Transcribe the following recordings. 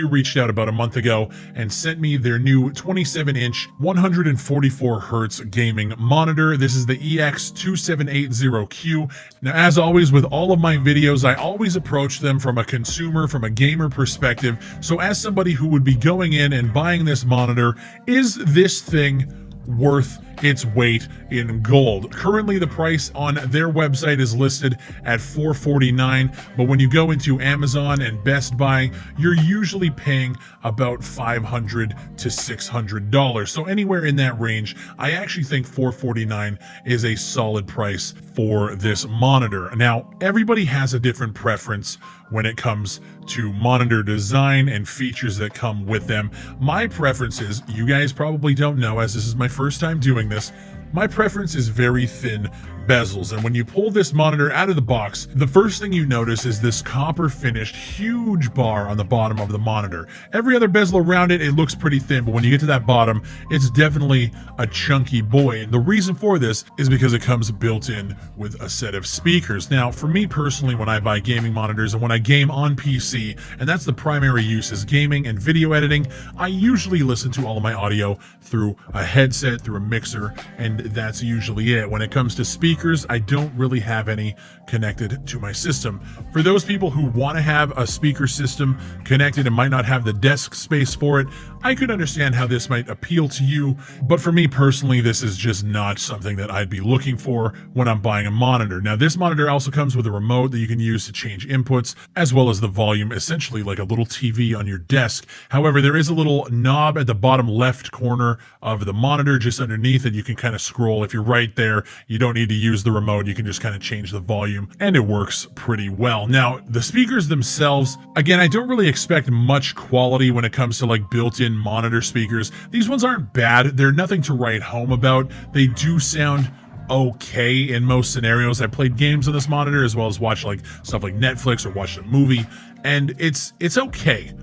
BenQ reached out about a month ago and sent me their new 27-inch 144 hertz gaming monitor. This is the EX2780Q. Now, as always with all of my videos, I always approach them from a consumer, from a gamer perspective. So as somebody who would be going in and buying this monitor, is this thing worth its weight in gold? Currently, the price on their website is listed at $449, but when you go into Amazon and Best Buy, you're usually paying about $500 to $600. So anywhere in that range, I actually think $449 is a solid price for this monitor. Now, everybody has a different preference when it comes to monitor design and features that come with them. My preference is, you guys probably don't know, as this is my first time doing this, my preference is very thin bezels. And when you pull this monitor out of the box, the first thing you notice is this copper finished huge bar on the bottom of the monitor. Every other bezel around it, it looks pretty thin, but when you get to that bottom, it's definitely a chunky boy. And the reason for this is because it comes built in with a set of speakers. Now, for me personally, when I buy gaming monitors and when I game on PC, and that's the primary use is gaming and video editing, I usually listen to all of my audio through a headset, through a mixer, and that's usually it. When it comes to speakers, I don't really have any connected to my system. For those people who want to have a speaker system connected and might not have the desk space for it, I could understand how this might appeal to you, but for me personally, this is just not something that I'd be looking for when I'm buying a monitor. Now, this monitor also comes with a remote that you can use to change inputs, as well as the volume, essentially like a little TV on your desk. However, there is a little knob at the bottom left corner of the monitor, just underneath it. You can kind of scroll. If you're right there, you don't need to use the remote. You can just kind of change the volume, and it works pretty well. Now, the speakers themselves, again, I don't really expect much quality when it comes to like built-in monitor speakers. These ones aren't bad. They're nothing to write home about. They do sound okay in most scenarios. I played games on this monitor as well as watched like stuff like Netflix or watched a movie, and it's okay.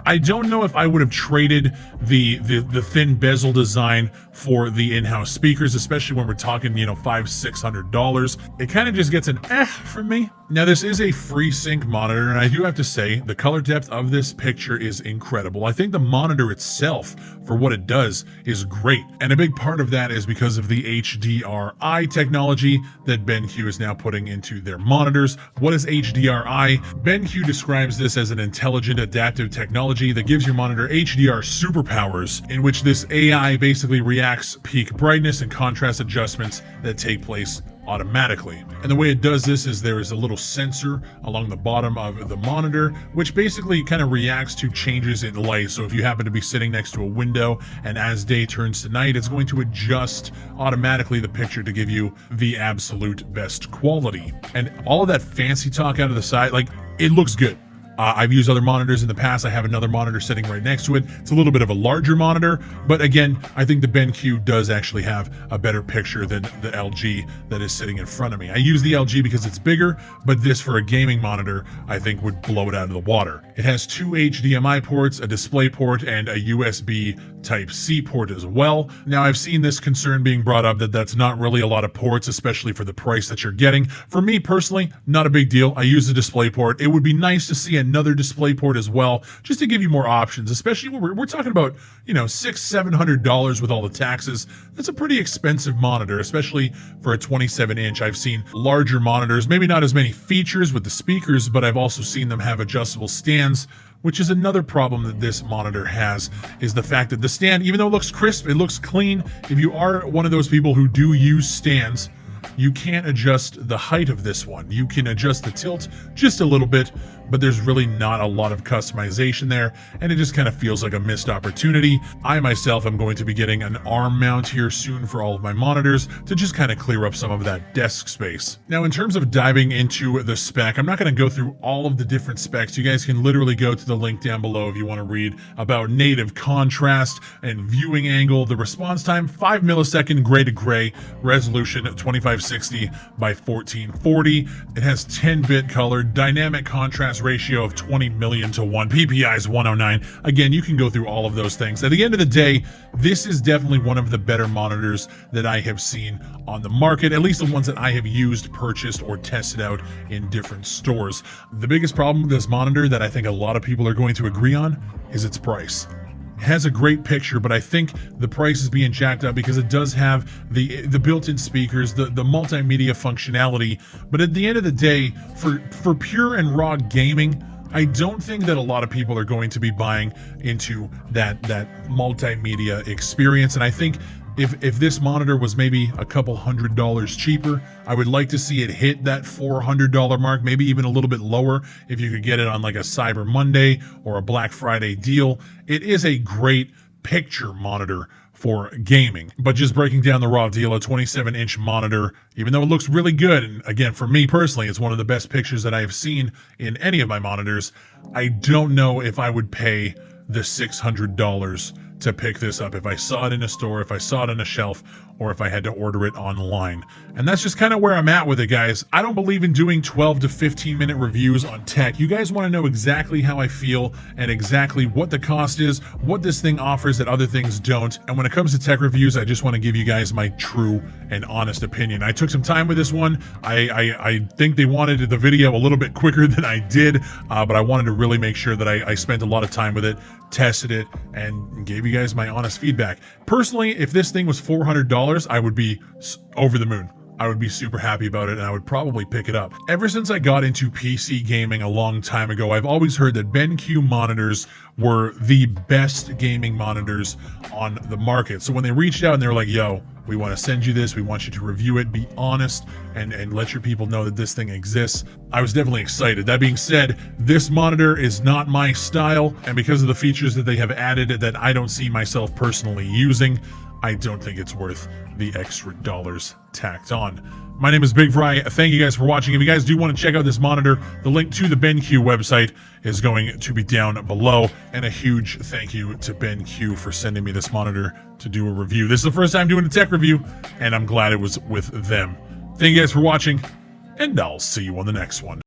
I don't know if I would have traded the thin bezel design for the in-house speakers, especially when we're talking, you know, $500-600. It kind of just gets an from me. Now, this is a FreeSync monitor, and I do have to say the color depth of this picture is incredible. I think the monitor itself, for what it does, is great. And a big part of that is because of the HDRI technology that BenQ is now putting into their monitors. What is HDRI? BenQ describes this as an intelligent adaptive technology that gives your monitor HDR superpowers, in which this AI basically reacts peak brightness and contrast adjustments that take place automatically. And the way it does this is there is a little sensor along the bottom of the monitor, which basically kind of reacts to changes in light. So if you happen to be sitting next to a window and as day turns to night, it's going to adjust automatically the picture to give you the absolute best quality. And all of that fancy talk out of the side, like, it looks good. I've used other monitors in the past. I have another monitor sitting right next to it. It's a little bit of a larger monitor, but again, I think the BenQ does actually have a better picture than the LG that is sitting in front of me. I use the LG because it's bigger, but this for a gaming monitor, I think would blow it out of the water. It has two HDMI ports, a display port, and a USB Type-C port as well. Now, I've seen this concern being brought up that that's not really a lot of ports, especially for the price that you're getting. For me personally, not a big deal. I use the display port. It would be nice to see another display port as well, just to give you more options, especially when we're talking about, you know, $600-700 with all the taxes. That's a pretty expensive monitor, especially for a 27-inch. I've seen larger monitors, maybe not as many features with the speakers, but I've also seen them have adjustable stands, which is another problem that this monitor has, is the fact that the stand, even though it looks crisp, it looks clean, if you are one of those people who do use stands, you can't adjust the height of this one. You can adjust the tilt just a little bit, but there's really not a lot of customization there, and it just kind of feels like a missed opportunity. I myself am going to be getting an arm mount here soon for all of my monitors to just kind of clear up some of that desk space. Now, in terms of diving into the spec, I'm not going to go through all of the different specs. You guys can literally go to the link down below if you want to read about native contrast and viewing angle, the response time, 5 millisecond gray to gray, resolution 2560 by 1440. It has 10-bit color, dynamic contrast brightness ratio of 20 million to 1, PPI is 109. Again, you can go through all of those things. At the end of the day, this is definitely one of the better monitors that I have seen on the market, at least the ones that I have used, purchased, or tested out in different stores. The biggest problem with this monitor that I think a lot of people are going to agree on is its price. It has a great picture, but I think the price is being jacked up because it does have the built-in speakers, the multimedia functionality. But at the end of the day, for pure and raw gaming, I don't think that a lot of people are going to be buying into that multimedia experience. And I think if this monitor was maybe a couple $100 cheaper, I would like to see it hit that $400 mark, maybe even a little bit lower if you could get it on like a Cyber Monday or a Black Friday deal. It is a great picture monitor for gaming, but just breaking down the raw deal, a 27-inch monitor, even though it looks really good, and again, for me personally, it's one of the best pictures that I have seen in any of my monitors, I don't know if I would pay the $600 to pick this up if I saw it in a store, if I saw it on a shelf, or if I had to order it online. And that's just kind of where I'm at with it, guys. I don't believe in doing 12 to 15 minute reviews on tech. You guys want to know exactly how I feel and exactly what the cost is, what this thing offers that other things don't. And when it comes to tech reviews, I just want to give you guys my true and honest opinion. I took some time with this one. I think they wanted the video a little bit quicker than I did, but I wanted to really make sure that I spent a lot of time with it, tested it, and gave you guys my honest feedback. Personally, if this thing was $400, I would be over the moon. I would be super happy about it, and I would probably pick it up. Ever since I got into PC gaming a long time ago, I've always heard that BenQ monitors were the best gaming monitors on the market. So when they reached out and they were like, yo, we want to send you this, we want you to review it, be honest, and let your people know that this thing exists, I was definitely excited. That being said, this monitor is not my style, and because of the features that they have added that I don't see myself personally using, I don't think it's worth the extra dollars tacked on. My name is Big Fry. Thank you guys for watching. If you guys do want to check out this monitor, the link to the BenQ website is going to be down below. And a huge thank you to BenQ for sending me this monitor to do a review. This is the first time doing a tech review, and I'm glad it was with them. Thank you guys for watching, and I'll see you on the next one.